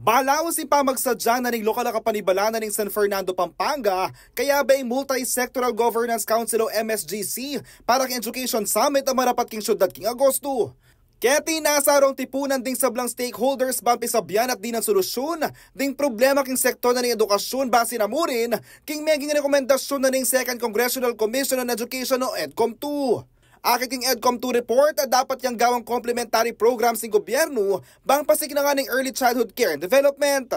Balaos ipamagsadya na ng lokal na kapanibalanan ng San Fernando, Pampanga, kaya ba yung Multi-Sectoral Governance Council o MSGC para king Education Summit ang marapat king syudad king Agosto. Kaya tinasarong tipunan ding sablang stakeholders bampi sa biyan at di ng solusyon ding problema king sektor na ng edukasyon base na mo rin king meging rekomendasyon na ng Second Congressional Commission on Education o EDCOM 2. Aking EDCOM 2 report at dapat yang gawang complementary programs ng gobyerno bang pasik na nga ng early childhood care and development.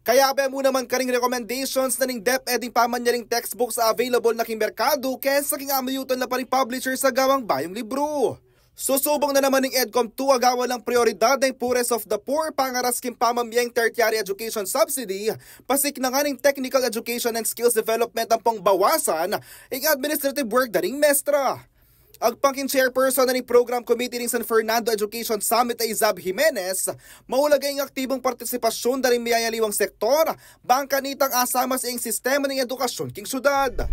Kaya ba mo naman karing recommendations na ng DepEd ng pamanyaring textbooks sa available na king merkado kesa king amayutan na pa rin publisher sa gawang bayong libro. Susubong na naman ng EDCOM 2 agawan ng prioridad ng poorest of the poor pangaras king pamamiyang tertiary education subsidy, pasik na nga ng technical education and skills development ang pangbawasan ng administrative work na ring mestra. Agpangkin chairperson na ni Program Committee ng San Fernando Education Summit ay Zab Jimenez, maulagay ng aktibong partisipasyon na rin mayayaliwang sektor, bangka nitang asama sa iyong sistema ng edukasyon king syudad.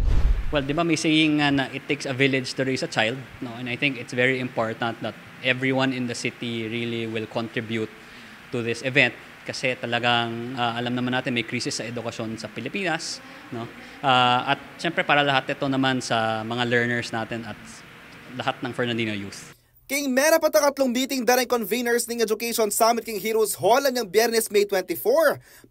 Well, di ba may saying na it takes a village to raise a child, no? And I think it's very important that everyone in the city really will contribute to this event kasi talagang alam naman natin may krisis sa edukasyon sa Pilipinas, no? At syempre para lahat ito naman sa mga learners natin at lahat ng Fernandino youth. King mera pa takatlong meeting darang conveners ng Education Summit king Heroes Hall ang Biyernes May 24.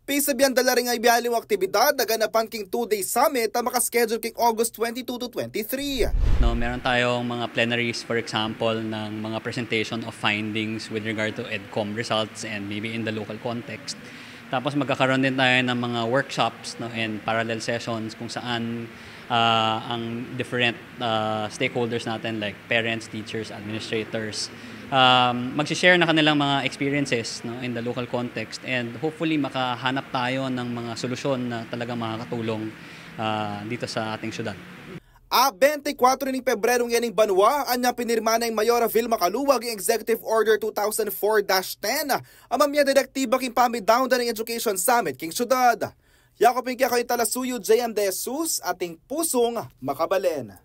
Pisabihan dala rin ay biyaliwang aktibidad na ganapan king 2-day summit na makaschedule king August 22 to 23. No, meron tayong mga plenaries, for example, ng mga presentation of findings with regard to EDCOM results and maybe in the local context. Tapos magkakaroon din tayo ng mga workshops, no, and parallel sessions kung saan ang different stakeholders natin like parents, teachers, administrators mag-share na kanilang mga experiences, no, in the local context and hopefully makahanap tayo ng mga solusyon na talagang makakatulong dito sa ating syudad. 24 ni Pebrero yan ng Banwa, anya pinirma ng Mayora Vilma Caluwag yung Executive Order 2004-10, amamya direktiba king pamidaw ng Education Summit king syudad. Yakopin kaya kayo talasuyo, JM De Jesus, ating pusong makabalen.